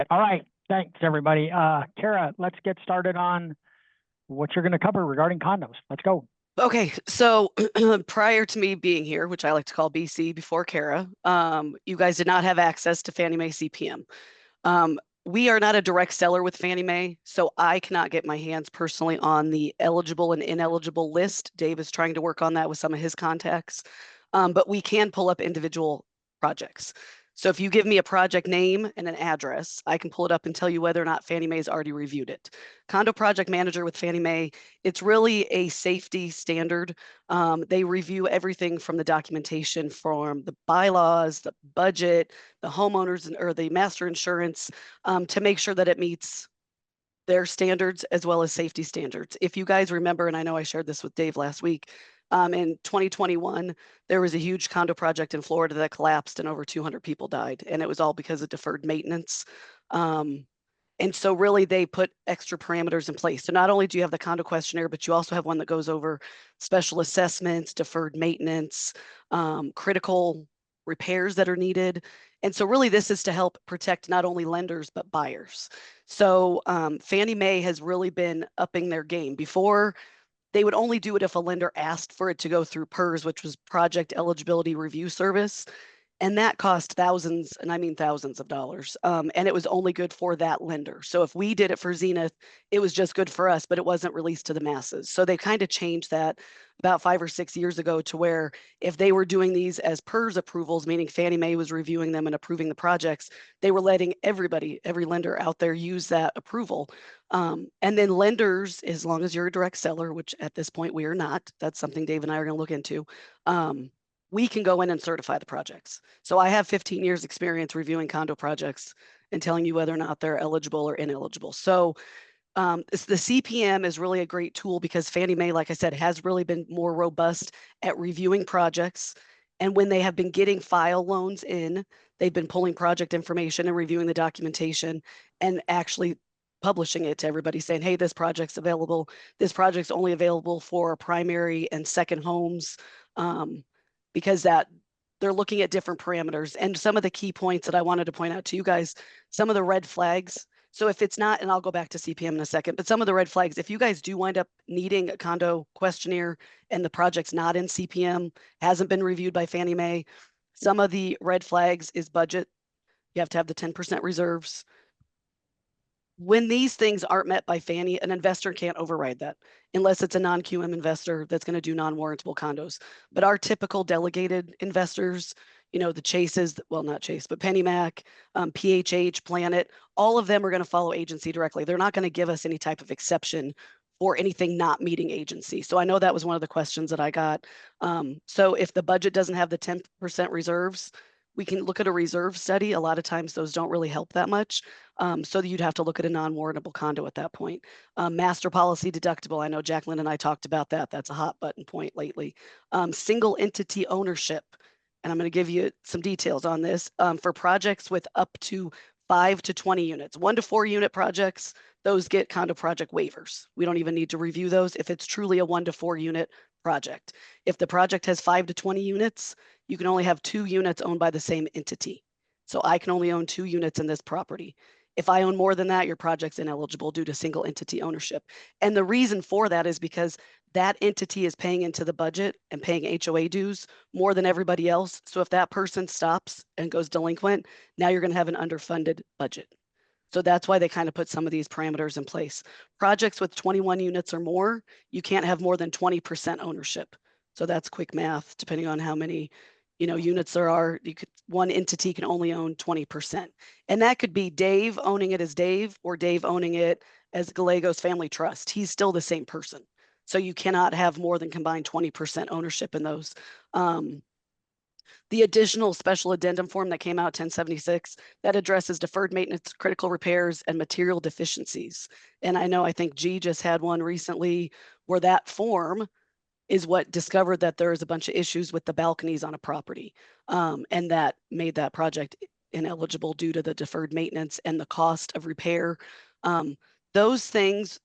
All right. Thanks, everybody. Cara, let's get started on what you're going to cover regarding condos. Let's go. Okay, so prior to me being here, which I like to call BC before Cara, you guys did not have access to Fannie Mae CPM. We are not a direct seller with Fannie Mae, so I cannot get my hands personally on the eligible and ineligible list. Dave is trying to work on that with some of his contacts, but we can pull up individual projects. So if you give me a project name and an address, I can pull it up and tell you whether or not Fannie Mae's already reviewed it. Condo Project Manager with Fannie Mae, it's really a safety standard. They review everything from the documentation, from the bylaws, the budget, the homeowners or the master insurance, to make sure that it meets their standards as well as safety standards. If you guys remember, and I know I shared this with Dave last week, in 2021, there was a huge condo project in Florida that collapsed and over 200 people died. And it was all because of deferred maintenance. And so really they put extra parameters in place. So not only do you have the condo questionnaire, but you also have one that goes over special assessments, deferred maintenance, critical repairs that are needed. And so really this is to help protect not only lenders, but buyers. So Fannie Mae has really been upping their game. Before, they would only do it if a lender asked for it to go through PERS, which was Project Eligibility Review Service. And that cost thousands, and I mean thousands of dollars. And it was only good for that lender. So if we did it for Zenith, it was just good for us, but it wasn't released to the masses. So they kind of changed that about 5 or 6 years ago to where if they were doing these as PERS approvals, meaning Fannie Mae was reviewing them and approving the projects, they were letting everybody, every lender out there use that approval. And then lenders, as long as you're a direct seller, which at this point we are not, that's something Dave and I are going to look into. We can go in and certify the projects. So I have 15 years experience reviewing condo projects and telling you whether or not they're eligible or ineligible. So the CPM is really a great tool because Fannie Mae, like I said, has really been more robust at reviewing projects. And when they have been getting file loans in, they've been pulling project information and reviewing the documentation and actually publishing it to everybody saying, hey, this project's available. This project's only available for primary and second homes. Because they're looking at different parameters. And some of the key points that I wanted to point out to you guys, some of the red flags. So if it's not, and I'll go back to CPM in a second, but some of the red flags, if you guys do wind up needing a condo questionnaire and the project's not in CPM, hasn't been reviewed by Fannie Mae, some of the red flags is budget. You have to have the 10% reserves. When these things aren't met by Fannie, an investor can't override that unless it's a non-QM investor that's going to do non-warrantable condos. But our typical delegated investors, the Chases, well, not Chase, but PennyMac, PHH, Planet, all of them are going to follow agency directly. They're not going to give us any type of exception for anything not meeting agency. So I know that was one of the questions that I got. So if the budget doesn't have the 10% reserves, we can look at a reserve study. A lot of times those don't really help that much. So you'd have to look at a non-warrantable condo at that point. Master policy deductible. I know Jacqueline and I talked about that. That's a hot button point lately. Single entity ownership. And I'm going to give you some details on this. For projects with up to 5 to 20 units, 1 to 4 unit projects, those get condo project waivers. We don't even need to review those if it's truly a 1 to 4 unit project. If the project has 5 to 20 units, you can only have 2 units owned by the same entity. So I can only own 2 units in this property. If I own more than that, your project's ineligible due to single entity ownership. And the reason for that is because that entity is paying into the budget and paying HOA dues more than everybody else. So if that person stops and goes delinquent, now you're going to have an underfunded budget. So that's why they kind of put some of these parameters in place. Projects with 21 units or more, you can't have more than 20% ownership. So that's quick math, depending on how many units there are. One entity can only own 20%. And that could be Dave owning it as Dave or Dave owning it as Gallegos Family Trust. He's still the same person. So you cannot have more than combined 20% ownership in those. The additional special addendum form that came out 1076 that addresses deferred maintenance, critical repairs, and material deficiencies. And I think G just had one recently where that form is what discovered that there is a bunch of issues with the balconies on a property. And that made that project ineligible due to the deferred maintenance and the cost of repair. Those things,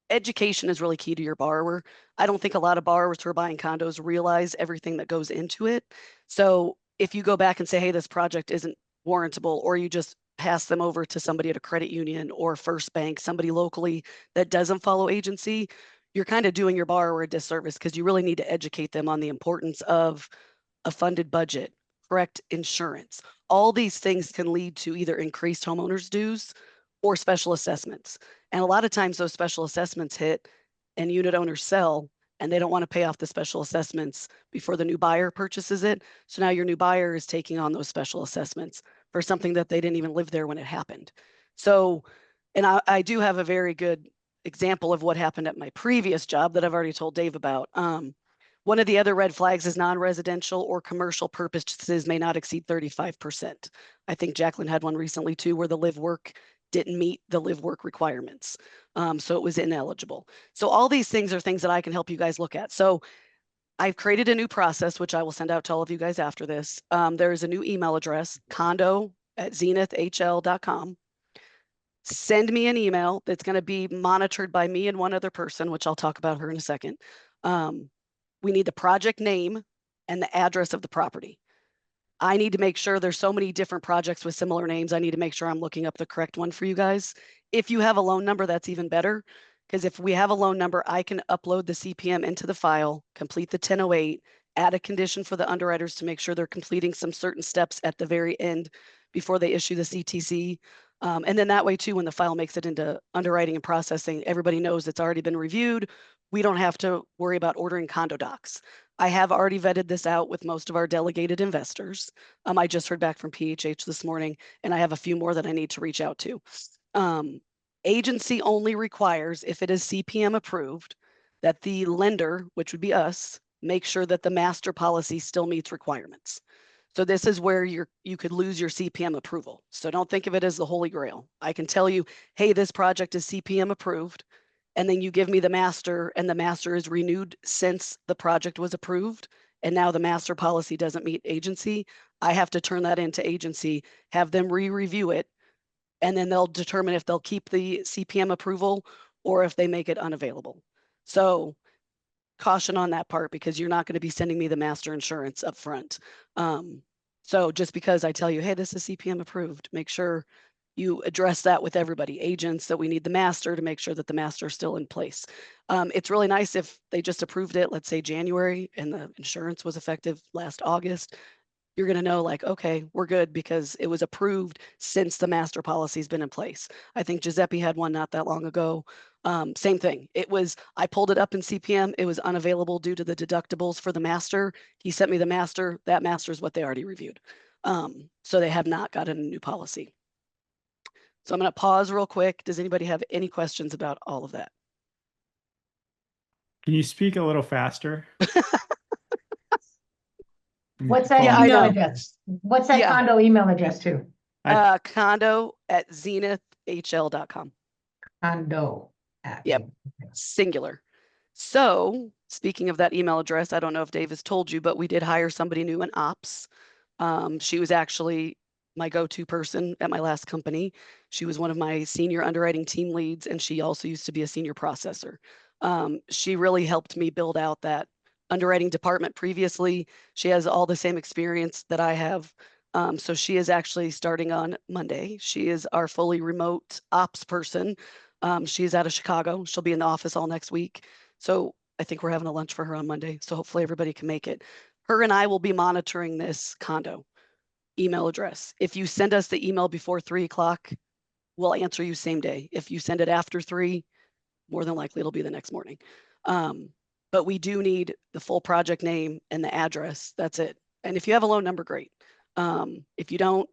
education is really key to your borrower. I don't think a lot of borrowers who are buying condos realize everything that goes into it. So if you go back and say, hey, this project isn't warrantable, or you just pass them over to somebody at a credit union or First Bank, somebody locally that doesn't follow agency, you're kind of doing your borrower a disservice because you really need to educate them on the importance of a funded budget, correct insurance. All these things can lead to either increased homeowners dues or special assessments. And a lot of times those special assessments hit and unit owners sell and they don't want to pay off the special assessments before the new buyer purchases it. So now your new buyer is taking on those special assessments for something that they didn't even live there when it happened. So, and I do have a very good example of what happened at my previous job that I've already told Dave about. One of the other red flags is non-residential or commercial purposes may not exceed 35%. I think Jacqueline had one recently too, where the live work didn't meet the live work requirements. So it was ineligible. So all these things are things that I can help you guys look at. So I've created a new process, which I will send out to all of you guys after this. There is a new email address, condo@zenithhl.com. Send me an email that's going to be monitored by me and one other person, which I'll talk about her in a second. We need the project name and the address of the property. I need to make sure there's so many different projects with similar names. I need to make sure I'm looking up the correct one for you guys. If you have a loan number, that's even better. Because if we have a loan number, I can upload the CPM into the file, complete the 1008, add a condition for the underwriters to make sure they're completing some certain steps at the very end before they issue the CTC. And then that way too, when the file makes it into underwriting and processing, everybody knows it's already been reviewed. We don't have to worry about ordering condo docs. I have already vetted this out with most of our delegated investors. I just heard back from PHH this morning, and I have a few more that I need to reach out to. Agency only requires, if it is CPM approved, that the lender, which would be us, make sure that the master policy still meets requirements. So this is where you could lose your CPM approval. So don't think of it as the holy grail. I can tell you, hey, this project is CPM approved, and then you give me the master and the master is renewed since the project was approved. And now the master policy doesn't meet agency. I have to turn that into agency, have them re-review it, and then they'll determine if they'll keep the CPM approval or if they make it unavailable. So caution on that part because you're not going to be sending me the master insurance up front. So just because I tell you, hey, this is CPM approved, make sure you address that with everybody, agents, that we need the master to make sure that the master is still in place. It's really nice if they just approved it, let's say January, and the insurance was effective last August. You're going to know like, okay, we're good because it was approved since the master policy has been in place. I think Giuseppe had one not that long ago. Same thing. I pulled it up in CPM. It was unavailable due to the deductibles for the master. He sent me the master. That master is what they already reviewed. So they have not gotten a new policy. So I'm going to pause real quick. Does anybody have any questions about all of that? Can you speak a little faster? What's that Yeah, I email know. address? What's that Yeah. condo email address too? Condo@zenithhl.com. Condo. Yep. Singular. So speaking of that email address, I don't know if Dave has told you, but we did hire somebody new in ops. She was actually my go-to person at my last company. She was one of my senior underwriting team leads, and she also used to be a senior processor. She really helped me build out that underwriting department previously. She has all the same experience that I have. So she is actually starting on Monday. She is our fully remote ops person. She is out of Chicago. She'll be in the office all next week. So I think we're having a lunch for her on Monday. So hopefully everybody can make it. Her and I will be monitoring this condo email address. If you send us the email before 3 o'clock, we'll answer you same day. If you send it after 3, more than likely it'll be the next morning. But we do need the full project name and the address. That's it. And if you have a loan number, great. If you don't,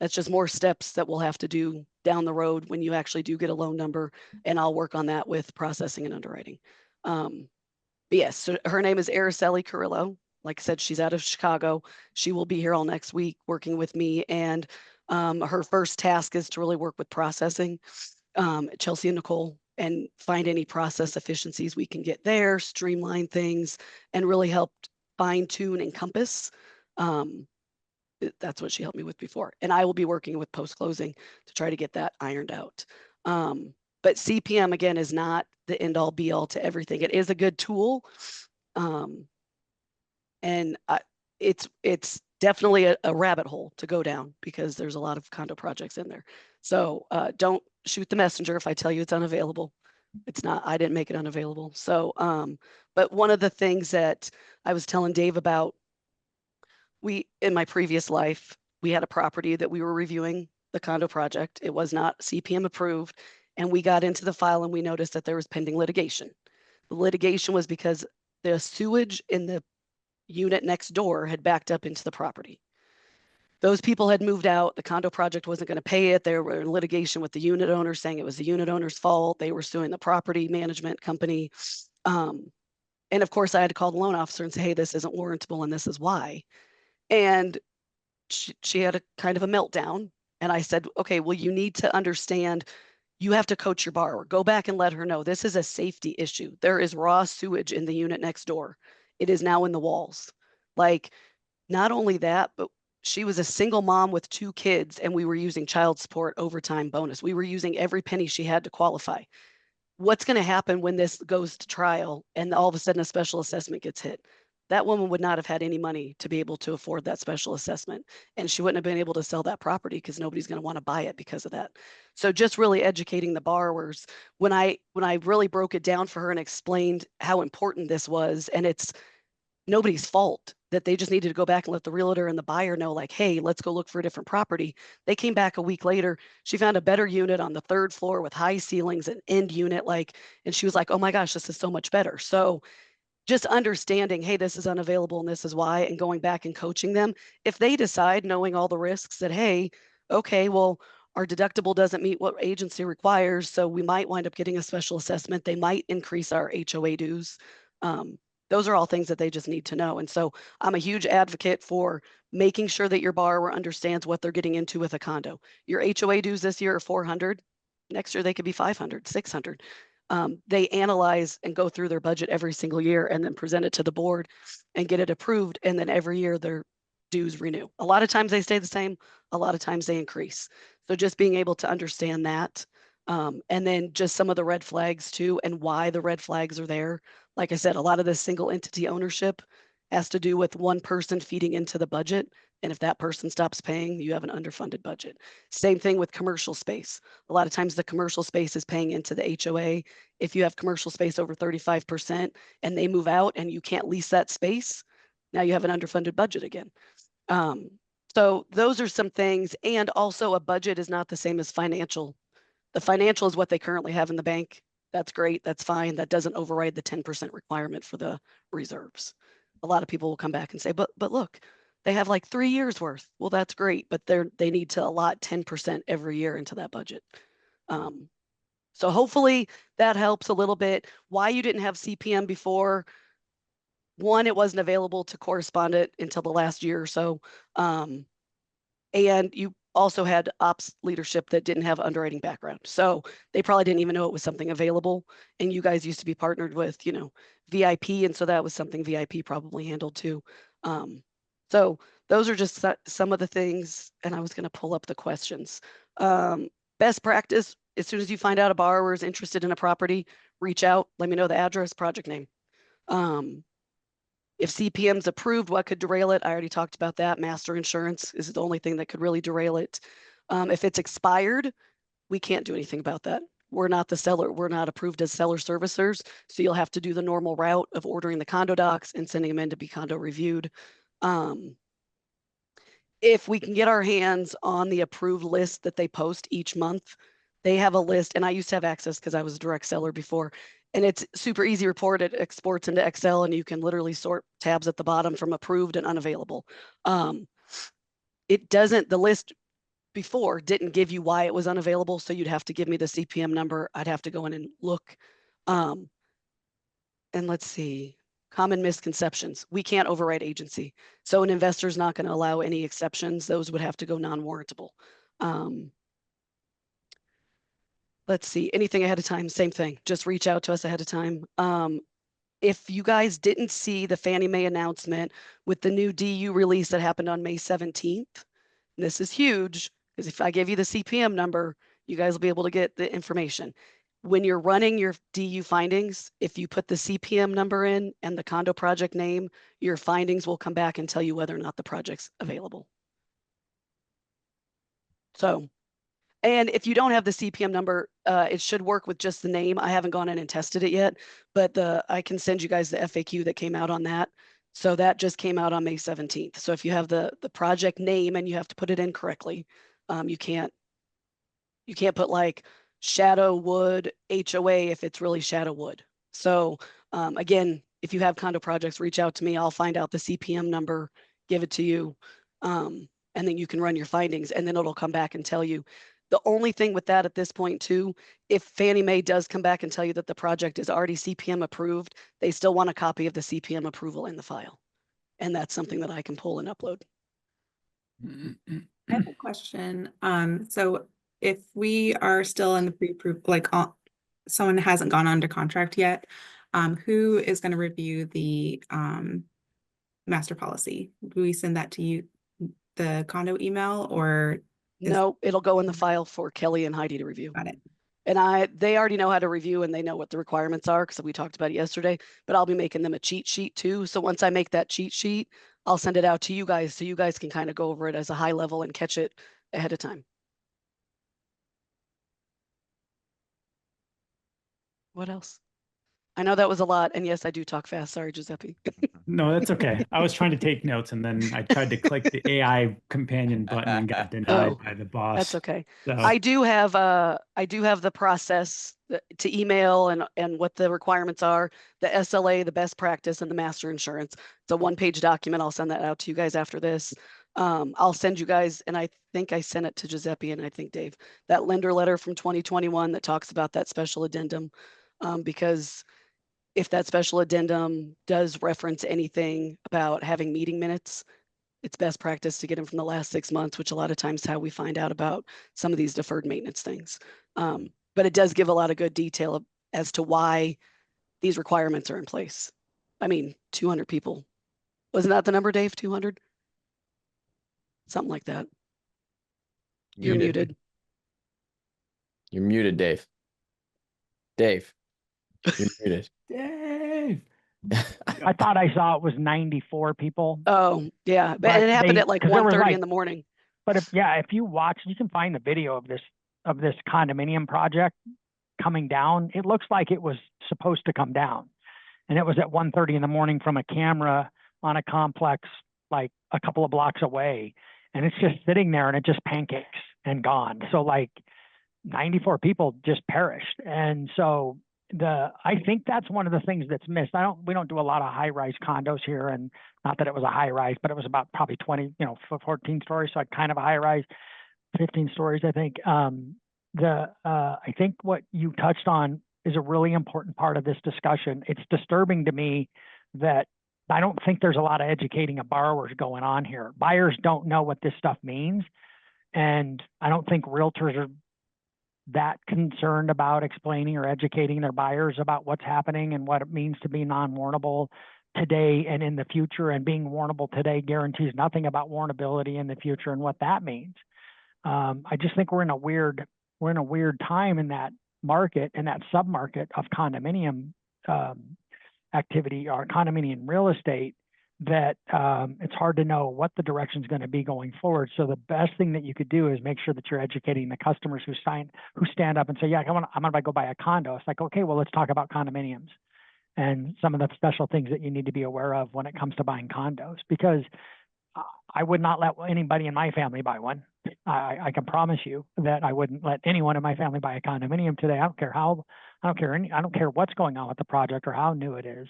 that's just more steps that we'll have to do down the road when you actually do get a loan number, and I'll work on that with processing and underwriting. But yes, so her name is Araceli Carrillo. Like I said, she's out of Chicago. She will be here all next week working with me, and her first task is to really work with processing, Chelsea and Nicole, and find any process efficiencies we can get there, streamline things, and really help fine tune Encompass. That's what she helped me with before. And I will be working with post-closing to try to get that ironed out. But CPM, again, is not the end all be all to everything. It is a good tool. And it's definitely a rabbit hole to go down because there's a lot of condo projects in there. So don't shoot the messenger if I tell you it's unavailable. It's not, I didn't make it unavailable. So, but one of the things that I was telling Dave about, in my previous life, we had a property that we were reviewing the condo project. It was not CPM approved. And we got into the file and we noticed that there was pending litigation. The litigation was because the sewage in the unit next door had backed up into the property. Those people had moved out. The condo project wasn't going to pay it. They were in litigation with the unit owner saying it was the unit owner's fault. They were suing the property management company. And of course, I had to call the loan officer and say, hey, this isn't warrantable and this is why. And she had a kind of a meltdown. And I said, okay, well, you need to understand, you have to coach your borrower. Go back and let her know this is a safety issue. There is raw sewage in the unit next door. It is now in the walls. Like, not only that, but she was a single mom with 2 kids and we were using child support overtime bonus. We were using every penny she had to qualify. What's going to happen when this goes to trial and all of a sudden a special assessment gets hit? That woman would not have had any money to be able to afford that special assessment. And she wouldn't have been able to sell that property because nobody's going to want to buy it because of that. So just really educating the borrowers. When I really broke it down for her and explained how important this was, and it's nobody's fault, that they just needed to go back and let the realtor and the buyer know, like, hey, let's go look for a different property. They came back a week later. She found a better unit on the 3rd floor with high ceilings, an end unit, and she was like, oh my gosh, this is so much better. So just understanding, hey, this is unavailable and this is why, and going back and coaching them. If they decide, knowing all the risks, that, hey, okay, well, our deductible doesn't meet what agency requires, so we might wind up getting a special assessment. They might increase our HOA dues. Those are all things that they just need to know. And so I'm a huge advocate for making sure that your borrower understands what they're getting into with a condo. Your HOA dues this year are $400. Next year, they could be $500, $600. They analyze and go through their budget every single year and then present it to the board and get it approved. And then every year their dues renew. A lot of times they stay the same. A lot of times they increase. So just being able to understand that. And then just some of the red flags too, and why the red flags are there. Like I said, a lot of this single entity ownership has to do with one person feeding into the budget. And if that person stops paying, you have an underfunded budget. Same thing with commercial space. A lot of times the commercial space is paying into the HOA. If you have commercial space over 35% and they move out and you can't lease that space, now you have an underfunded budget again. So those are some things. And also, a budget is not the same as financial. The financial is what they currently have in the bank. That's great. That's fine. That doesn't override the 10% requirement for the reserves. A lot of people will come back and say, but look, they have like 3 years worth. Well, that's great, but they need to allot 10% every year into that budget. So hopefully that helps a little bit. Why you didn't have CPM before? One, it wasn't available to correspond it until the last year or so. And you also had ops leadership that didn't have underwriting background. So they probably didn't even know it was something available. And you guys used to be partnered with, VIP. And so that was something VIP probably handled too. So those are just some of the things. And I was going to pull up the questions. Best practice, as soon as you find out a borrower is interested in a property, reach out, let me know the address, project name. If CPM's approved, what could derail it? I already talked about that. Master insurance is the only thing that could really derail it. If it's expired, we can't do anything about that. We're not the seller. We're not approved as seller servicers. So you'll have to do the normal route of ordering the condo docs and sending them in to be condo reviewed. If we can get our hands on the approved list that they post each month, they have a list, and I used to have access because I was a direct seller before. And it's super easy report. It exports into Excel and you can literally sort tabs at the bottom from approved and unavailable. The list before didn't give you why it was unavailable. So you'd have to give me the CPM number. I'd have to go in and look. And let's see, common misconceptions. We can't override agency. So an investor is not going to allow any exceptions. Those would have to go non-warrantable. Let's see, anything ahead of time, same thing. Just reach out to us ahead of time. If you guys didn't see the Fannie Mae announcement with the new DU release that happened on May 17th, this is huge because if I give you the CPM number, you guys will be able to get the information. when you're running your DU findings, if you put the CPM number in and the condo project name, your findings will come back and tell you whether or not the project's available. So, and if you don't have the CPM number, it should work with just the name. I haven't gone in and tested it yet, but I can send you guys the FAQ that came out on that. So that just came out on May 17th. So if you have the project name and you have to put it in correctly, you can't put like Shadow Wood HOA if it's really Shadow Wood. So again, if you have condo projects, reach out to me. I'll find out the CPM number, give it to you, and then you can run your findings, and then it'll come back and tell you. The only thing with that at this point too, if Fannie Mae does come back and tell you that the project is already CPM approved, they still want a copy of the CPM approval in the file. And that's something that I can pull and upload. I have a question. So if we are still in the pre-approval, like someone hasn't gone under contract yet, who is going to review the master policy? Do we send that to you, the condo email, or? No, it'll go in the file for Kelly and Heidi to review. Got it. And they already know how to review and they know what the requirements are because we talked about it yesterday, but I'll be making them a cheat sheet too. So once I make that cheat sheet, I'll send it out to you guys so you guys can kind of go over it as a high level and catch it ahead of time. What else? I know that was a lot. And yes, I do talk fast. Sorry, Giuseppe. No, that's okay. I was trying to take notes and then I tried to click the AI companion button and got denied by the boss. That's okay. So, I do have the process to email and what the requirements are, the SLA, the best practice, and the master insurance. It's a one-page document. I'll send that out to you guys after this. I'll send you guys, and I think I sent it to Giuseppe and I think Dave, that lender letter from 2021 that talks about that special addendum, because if that special addendum does reference anything about having meeting minutes, it's best practice to get them from the last 6 months, which a lot of times how we find out about some of these deferred maintenance things. But it does give a lot of good detail as to why these requirements are in place. I mean, 200 people. Wasn't that the number, Dave? 200? Something like that. You're muted. You're muted, Dave. Dave, you're muted. Dave. I thought I saw it was 94 people. Oh, yeah. But And it happened they- at like 'cause there was 1:30 like- in the morning. But if you watch, you can find the video of this condominium project coming down. It looks like it was supposed to come down. And it was at 1:30 in the morning from a camera on a complex like a couple of blocks away. And it's just sitting there and it just pancakes and gone. So like 94 people just perished. And so I think that's one of the things that's missed. We don't do a lot of high-rise condos here, and not that it was a high-rise, but it was about probably 20, 14 stories, so kind of a high-rise, 15 stories, I think. I think what you touched on is a really important part of this discussion. It's disturbing to me that I don't think there's a lot of educating of borrowers going on here. Buyers don't know what this stuff means, and I don't think realtors are that concerned about explaining or educating their buyers about what's happening and what it means to be non-warrantable today and in the future. And being warrantable today guarantees nothing about warrantability in the future and what that means. I just think we're in a weird time in that market, in that submarket of condominium activity or condominium real estate, that it's hard to know what the direction is going to be going forward. So the best thing that you could do is make sure that you're educating the customers who stand up and say, yeah, I'm going to go buy a condo. It's like, okay, well, let's talk about condominiums and some of the special things that you need to be aware of when it comes to buying condos, because I would not let anybody in my family buy one. I can promise you that I wouldn't let anyone in my family buy a condominium today. I don't care what's going on with the project or how new it is.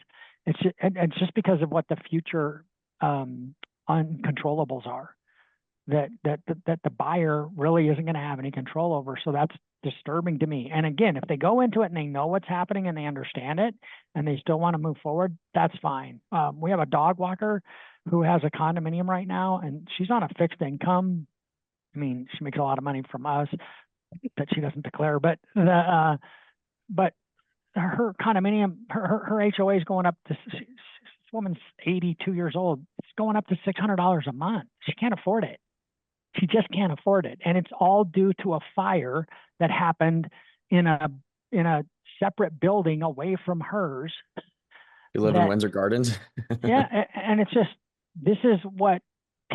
It's just because of what the future uncontrollables are that the buyer really isn't going to have any control over. So that's disturbing to me. And again, if they go into it and they know what's happening and they understand it and they still want to move forward, that's fine. We have a dog walker who has a condominium right now, and she's on a fixed income. I mean, she makes a lot of money from us that she doesn't declare, but her condominium, her HOA is going up to, this woman's 82 years old. It's going up to $600 a month. She can't afford it. She just can't afford it. And it's all due to a fire that happened in a in a separate building away from hers. You live in that- Windsor Gardens? Yeah, and it's just, this is what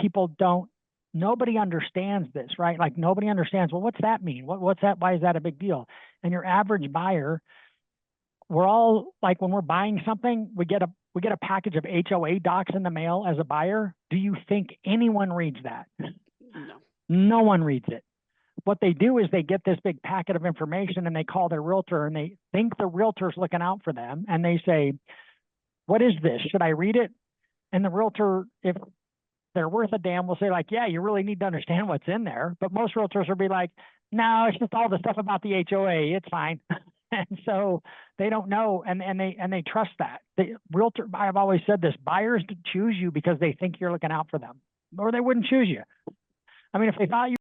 people don't, nobody understands this, right? Like nobody understands, well, what's that mean? What's that? Why is that a big deal? And your average buyer, we're all like, when we're buying something, we get a package of HOA docs in the mail as a buyer. Do you think anyone reads that? No. No one reads it. What they do is they get this big packet of information and they call their realtor and they think the realtor's looking out for them. And they say, what is this? Should I read it? And the realtor, if they're worth a damn, will say like, yeah, you really need to understand what's in there. But most realtors will be like, no, it's just all the stuff about the HOA. It's fine. And so they don't know, and they trust that. The realtor, I've always said this, buyers choose you because they think you're looking out for them, or they wouldn't choose you. I mean, if they thought you